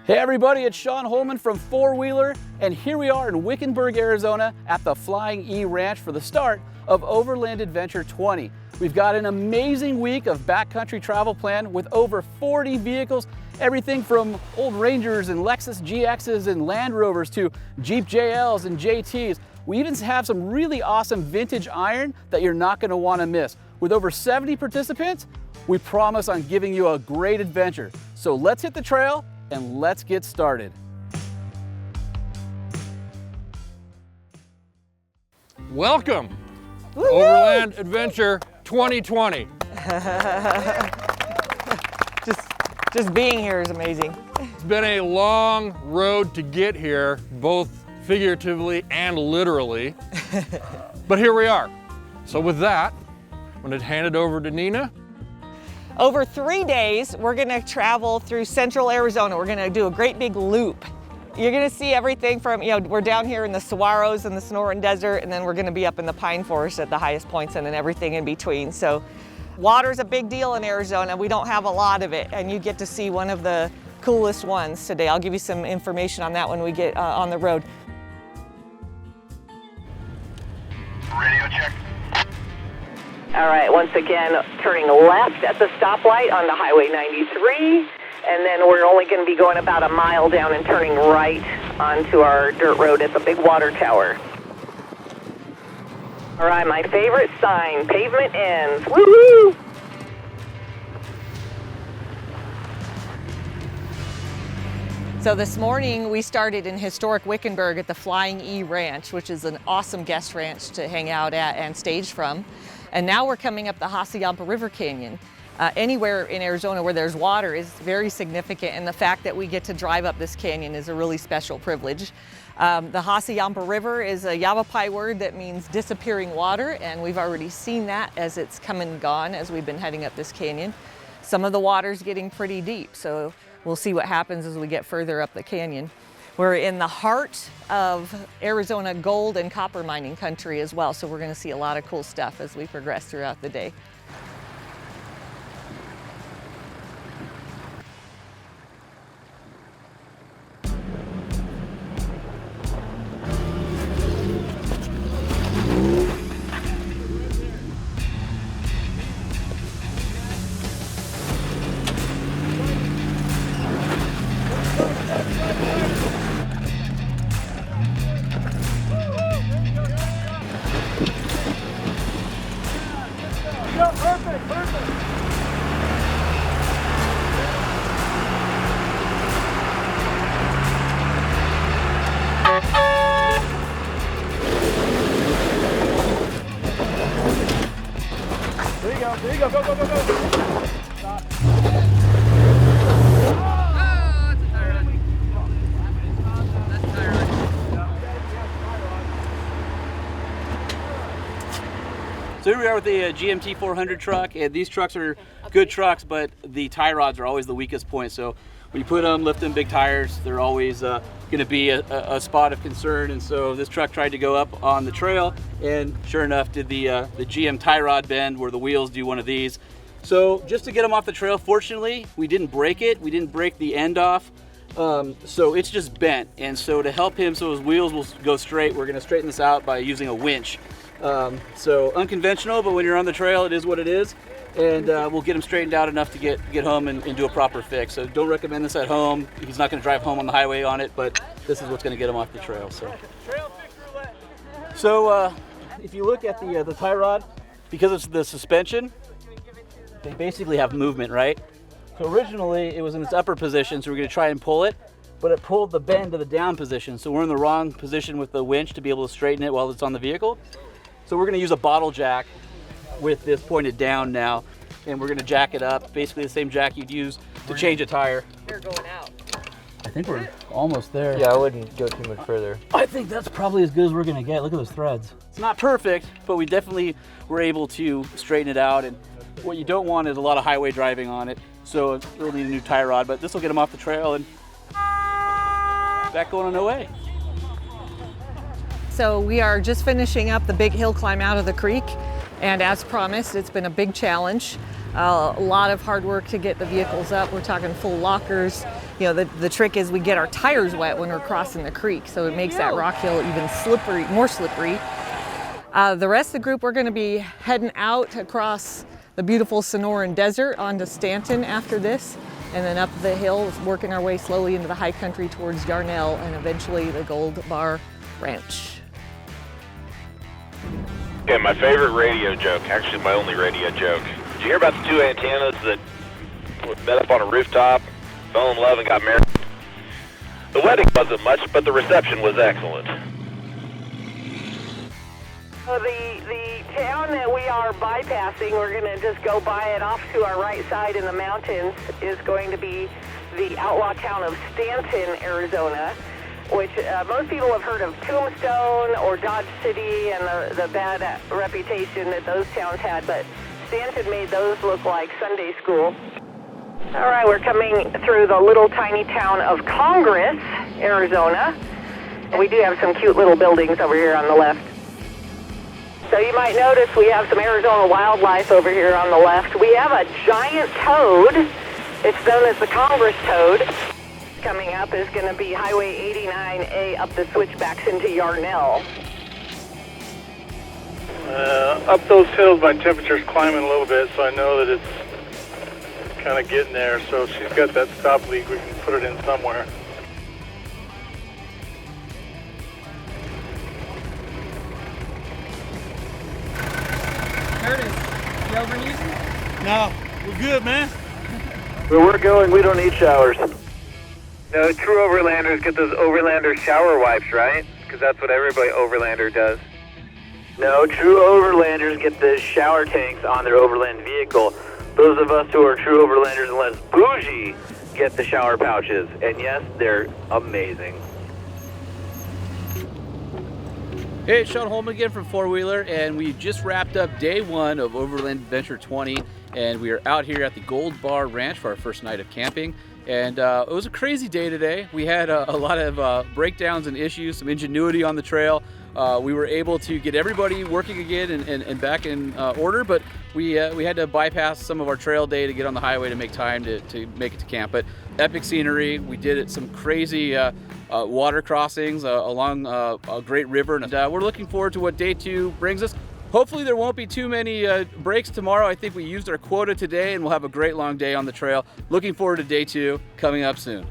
Hey everybody, it's Sean Holman from Four Wheeler, and here we are in Wickenburg, Arizona at the Flying E Ranch for the start of Overland Adventure 20. We've got an amazing week of backcountry travel planned with over 40 vehicles, everything from old Rangers and Lexus GXs and Land Rovers to Jeep JLs and JTs. We even have some really awesome vintage iron that you're not going to want to miss. With over 70 participants, we promise on giving you a great adventure. So let's hit the trail and let's get started. Welcome, Overland Adventure 2020. Just being here is amazing. It's been a long road to get here, both figuratively and literally, but here we are. So with that, I'm going to hand it over to Nina. Over 3 days, we're gonna travel through central Arizona. We're gonna do a great big loop. You're gonna see everything from, we're down here in the saguaros and the Sonoran Desert, and then we're gonna be up in the pine forest at the highest points and then everything in between. So water's a big deal in Arizona. We don't have a lot of it, and you get to see one of the coolest ones today. I'll give you some information on that when we get on the road. Radio check. All right, once again, turning left at the stoplight on the Highway 93, and then we're only going to be going about a mile down and turning right onto our dirt road at the big water tower. All right, my favorite sign, pavement ends. Woo-hoo! So this morning we started in historic Wickenburg at the Flying E Ranch, which is an awesome guest ranch to hang out at and stage from. And now we're coming up the Hassayampa River Canyon. Anywhere in Arizona where there's water is very significant, and the fact that we get to drive up this canyon is a really special privilege. The Hassayampa River is a Yavapai word that means disappearing water, and we've already seen that as it's come and gone as we've been heading up this canyon. Some of the water's getting pretty deep, so we'll see what happens as we get further up the canyon. We're in the heart of Arizona gold and copper mining country as well, so we're going to see a lot of cool stuff as we progress throughout the day. There you go, go, go, go, go. Stop. So here we are with the GMT 400 truck, and these trucks are good trucks, but the tie rods are always the weakest point. So when you put them, lift them, big tires, they're always going to be a spot of concern. And so this truck tried to go up on the trail, and sure enough did the GM tie rod bend where the wheels do one of these. So just to get them off the trail, fortunately, we didn't break it. We didn't break the end off. So it's just bent. And so to help him so his wheels will go straight, we're going to straighten this out by using a winch. So unconventional, but when you're on the trail, it is what it is. And we'll get him straightened out enough to get home and do a proper fix. So don't recommend this at home. He's not going to drive home on the highway on it, but this is what's going to get him off the trail. So if you look at the tie rod, because it's the suspension, they basically have movement, right? So originally it was in its upper position, so we're going to try and pull it, but it pulled the bend to the down position. So we're in the wrong position with the winch to be able to straighten it while it's on the vehicle. So we're going to use a bottle jack with this pointed down now, and we're going to jack it up, basically the same jack you'd use to change a tire. You're going out. I think we're almost there. Yeah, I wouldn't go too much further. I think that's probably as good as we're going to get. Look at those threads. It's not perfect, but we definitely were able to straighten it out. And what you don't want is a lot of highway driving on it, so we'll need a new tie rod, but this will get them off the trail and back going on their way. So we are just finishing up the big hill climb out of the creek, and as promised, it's been a big challenge. A lot of hard work to get the vehicles up. We're talking full lockers, You know, the trick is we get our tires wet when we're crossing the creek, so it makes that rock hill even slippery, more slippery. The rest of the group, we're going to be heading out across the beautiful Sonoran Desert onto Stanton after this, and then up the hill, working our way slowly into the high country towards Yarnell and eventually the Gold Bar Ranch. Okay, my favorite radio joke, actually my only radio joke. Did you hear about the two antennas that met up on a rooftop, fell in love and got married? The wedding wasn't much, but the reception was excellent. So the town that we are bypassing, we're going to just go by it off to our right side in the mountains, is going to be the outlaw town of Stanton, Arizona, which most people have heard of Tombstone or Dodge City and the bad reputation that those towns had, but Stanton made those look like Sunday school. All right, we're coming through the little tiny town of Congress, Arizona. We do have some cute little buildings over here on the left. So you might notice we have some Arizona wildlife over here on the left. We have a giant toad. It's known as the Congress toad. Coming up is going to be Highway 89A up the switchbacks into Yarnell. Up those hills, my temperature's climbing a little bit, so I know that it's kind of getting there. So if she's got that stop leak, we can put it in somewhere. Curtis, you Overland using? No, we're good, man. Where we're going, we don't need showers. No, true Overlanders get those Overlander shower wipes, right? Because that's what everybody Overlander does. No, true Overlanders get the shower tanks on their Overland vehicle. Those of us who are true Overlanders and less bougie get the shower pouches. And yes, they're amazing. Hey, it's Sean Holman again from Four Wheeler, and we just wrapped up day one of Overland Adventure 20, and we are out here at the Gold Bar Ranch for our first night of camping. And it was a crazy day today. We had a lot of breakdowns and issues, some ingenuity on the trail. We were able to get everybody working again and back in order, but we had to bypass some of our trail day to get on the highway to make time to make it to camp. But epic scenery. We did some crazy water crossings along a great river, and we're looking forward to what day two brings us. Hopefully there won't be too many breaks tomorrow. I think we used our quota today, and we'll have a great long day on the trail. Looking forward to day two coming up soon.